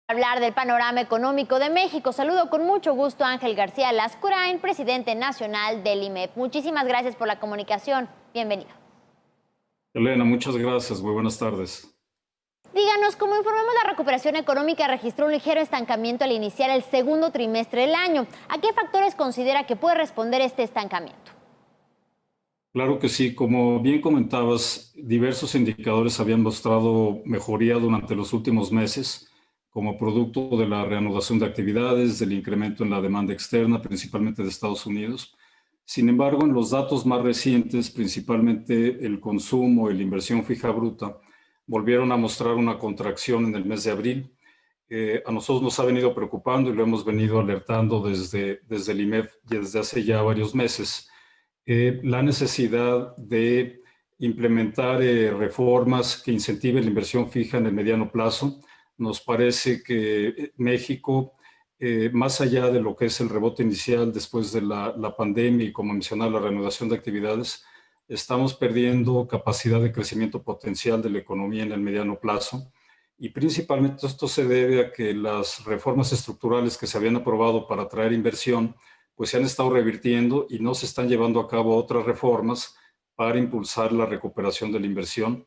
Hablar del panorama económico de México. Saludo con mucho gusto a Ángel García Lascurain, presidente nacional del IMEP. Muchísimas gracias por la comunicación. Bienvenido. Elena, muchas gracias. Muy buenas tardes. Díganos, como informamos, la recuperación económica registró un ligero estancamiento al iniciar el segundo trimestre del año. ¿A qué factores considera que puede responder este estancamiento? Claro que sí. Como bien comentabas, diversos indicadores habían mostrado mejoría durante los últimos meses, como producto de la reanudación de actividades, del incremento en la demanda externa, principalmente de Estados Unidos. Sin embargo, en los datos más recientes, principalmente el consumo y la inversión fija bruta, volvieron a mostrar una contracción en el mes de abril. A nosotros nos ha venido preocupando y lo hemos venido alertando desde el IMEF desde hace ya varios meses. La necesidad de implementar reformas que incentiven la inversión fija en el mediano plazo. Nos parece que México, más allá de lo que es el rebote inicial después de la pandemia y como mencionaba la reanudación de actividades, estamos perdiendo capacidad de crecimiento potencial de la economía en el mediano plazo. Y principalmente esto se debe a que las reformas estructurales que se habían aprobado para atraer inversión pues se han estado revirtiendo y no se están llevando a cabo otras reformas para impulsar la recuperación de la inversión.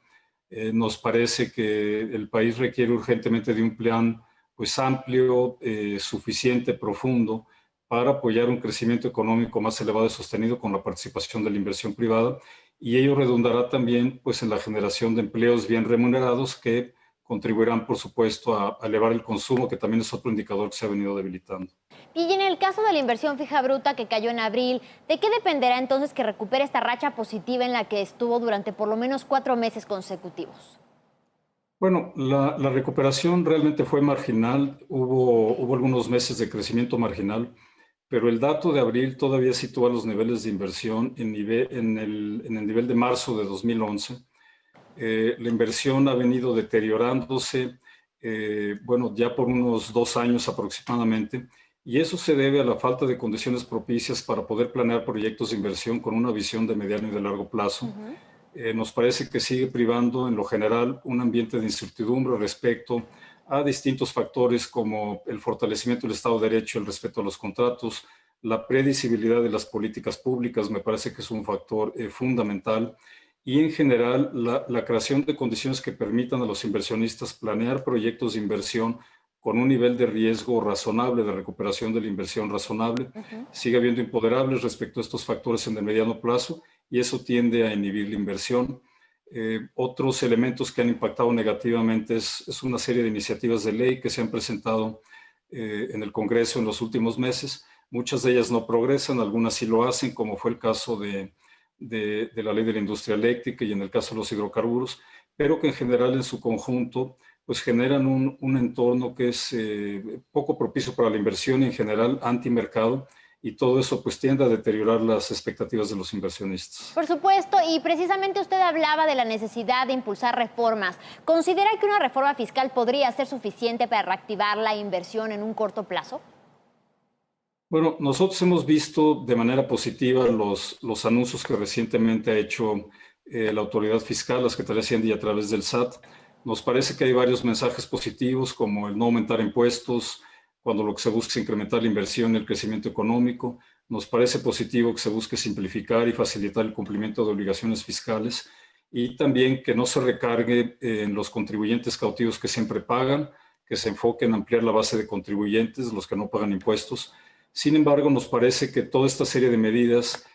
Nos parece que el país requiere urgentemente de un plan pues amplio, suficiente, profundo, para apoyar un crecimiento económico más elevado y sostenido con la participación de la inversión privada, y ello redundará también pues en la generación de empleos bien remunerados que contribuirán, por supuesto, a elevar el consumo, que también es otro indicador que se ha venido debilitando. Y en el caso de la inversión fija bruta que cayó en abril, ¿de qué dependerá entonces que recupere esta racha positiva en la que estuvo durante por lo menos 4 meses consecutivos? Bueno, la recuperación realmente fue marginal. Hubo algunos meses de crecimiento marginal, pero el dato de abril todavía sitúa los niveles de inversión en el nivel de marzo de 2011. La inversión ha venido deteriorándose, bueno, ya por unos 2 años aproximadamente, y eso se debe a la falta de condiciones propicias para poder planear proyectos de inversión con una visión de mediano y de largo plazo. Nos parece que sigue privando en lo general un ambiente de incertidumbre respecto a distintos factores como el fortalecimiento del Estado de Derecho, el respeto a los contratos, la predecibilidad de las políticas públicas. Me parece que es un factor fundamental, y en general la creación de condiciones que permitan a los inversionistas planear proyectos de inversión con un nivel de riesgo razonable, de recuperación de la inversión razonable. Sigue habiendo imponderables respecto a estos factores en el mediano plazo, y eso tiende a inhibir la inversión. Otros elementos que han impactado negativamente es una serie de iniciativas de ley que se han presentado en el Congreso en los últimos meses. Muchas de ellas no progresan, algunas sí lo hacen, como fue el caso de la ley de la industria eléctrica y en el caso de los hidrocarburos, pero que en general en su conjunto pues generan un entorno que es poco propicio para la inversión y en general antimercado, y todo eso pues tiende a deteriorar las expectativas de los inversionistas. Por supuesto, y precisamente usted hablaba de la necesidad de impulsar reformas. ¿Considera que una reforma fiscal podría ser suficiente para reactivar la inversión en un corto plazo? Bueno, nosotros hemos visto de manera positiva los anuncios que recientemente ha hecho la autoridad fiscal, la Secretaría de Hacienda, y a través del SAT. Nos parece que hay varios mensajes positivos, como el no aumentar impuestos, cuando lo que se busca es incrementar la inversión y el crecimiento económico. Nos parece positivo que se busque simplificar y facilitar el cumplimiento de obligaciones fiscales, y también que no se recargue en los contribuyentes cautivos que siempre pagan, que se enfoque en ampliar la base de contribuyentes, los que no pagan impuestos. Sin embargo, nos parece que toda esta serie de medidas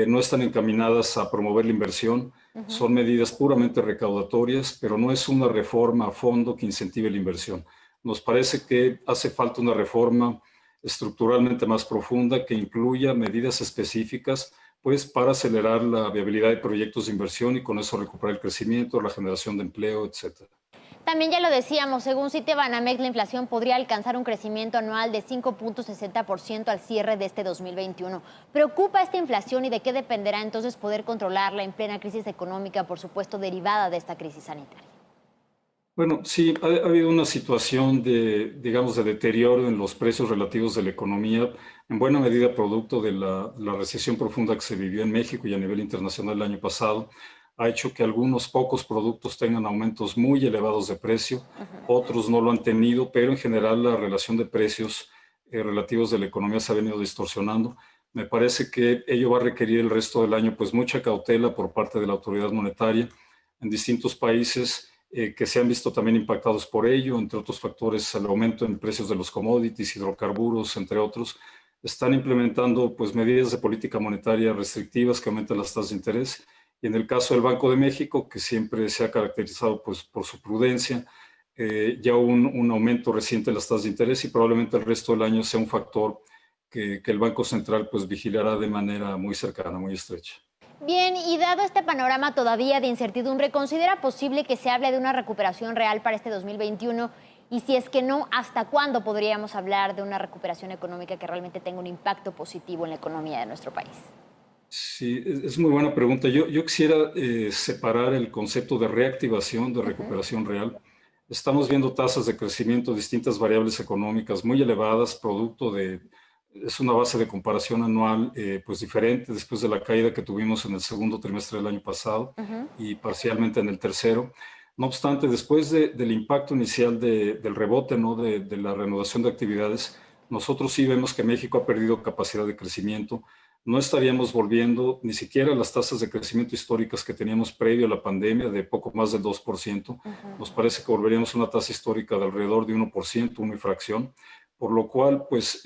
no están encaminadas a promover la inversión. Son medidas puramente recaudatorias, pero no es una reforma a fondo que incentive la inversión. Nos parece que hace falta una reforma estructuralmente más profunda que incluya medidas específicas pues, para acelerar la viabilidad de proyectos de inversión y con eso recuperar el crecimiento, la generación de empleo, etcétera. También ya lo decíamos, según Citibanamex, la inflación podría alcanzar un crecimiento anual de 5.60% al cierre de este 2021. ¿Preocupa esta inflación y de qué dependerá entonces poder controlarla en plena crisis económica, por supuesto, derivada de esta crisis sanitaria? Bueno, sí, ha habido una situación digamos, de deterioro en los precios relativos de la economía, en buena medida producto de la recesión profunda que se vivió en México y a nivel internacional el año pasado. ha hecho que algunos pocos productos tengan aumentos muy elevados de precio, otros no lo han tenido, pero en general la relación de precios relativos de la economía se ha venido distorsionando. Me parece que ello va a requerir el resto del año pues mucha cautela por parte de la autoridad monetaria en distintos países que se han visto también impactados por ello, entre otros factores el aumento en precios de los commodities, hidrocarburos, entre otros. Están implementando pues medidas de política monetaria restrictivas que aumentan las tasas de interés. Y en el caso del Banco de México, que siempre se ha caracterizado pues, por su prudencia, ya hubo un aumento reciente de las tasas de interés y probablemente el resto del año sea un factor que el Banco Central pues, vigilará de manera muy cercana, muy estrecha. Bien, y dado este panorama todavía de incertidumbre, ¿considera posible que se hable de una recuperación real para este 2021? Y si es que no, ¿hasta cuándo podríamos hablar de una recuperación económica que realmente tenga un impacto positivo en la economía de nuestro país? Sí, es muy buena pregunta. Yo quisiera separar el concepto de reactivación de recuperación real. Estamos viendo tasas de crecimiento, distintas variables económicas muy elevadas, producto de, es una base de comparación anual pues diferente después de la caída que tuvimos en el segundo trimestre del año pasado y parcialmente en el tercero. No obstante, después del impacto inicial del rebote, ¿no? De la reanudación de actividades, nosotros sí vemos que México ha perdido capacidad de crecimiento. No estaríamos volviendo ni siquiera a las tasas de crecimiento históricas que teníamos previo a la pandemia de poco más del 2%. Nos parece que volveríamos a una tasa histórica de alrededor de 1%, una y fracción, por lo cual pues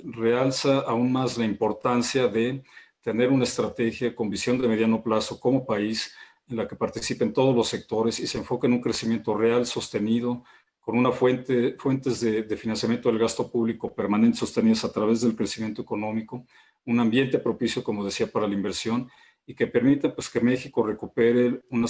realza aún más la importancia de tener una estrategia con visión de mediano plazo como país en la que participen todos los sectores y se enfoque en un crecimiento real, sostenido, con una fuentes de financiamiento del gasto público permanentes sostenidas a través del crecimiento económico, un ambiente propicio, como decía, para la inversión y que permita pues, que México recupere una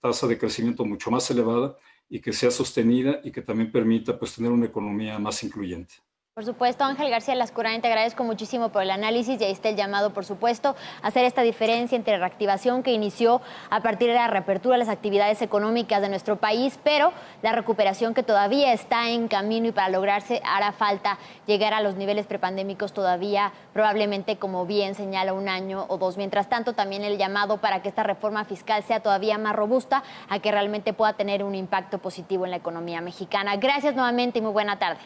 tasa de crecimiento mucho más elevada y que sea sostenida y que también permita pues, tener una economía más incluyente. Por supuesto, Ángel García Lascurain, te agradezco muchísimo por el análisis y ahí está el llamado, por supuesto, a hacer esta diferencia entre reactivación que inició a partir de la reapertura de las actividades económicas de nuestro país, pero la recuperación que todavía está en camino y para lograrse hará falta llegar a los niveles prepandémicos todavía, probablemente, como bien señala, 1 año o 2. Mientras tanto, también el llamado para que esta reforma fiscal sea todavía más robusta, a que realmente pueda tener un impacto positivo en la economía mexicana. Gracias nuevamente y muy buena tarde.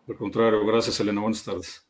Al contrario, gracias, Elena. Buenas tardes.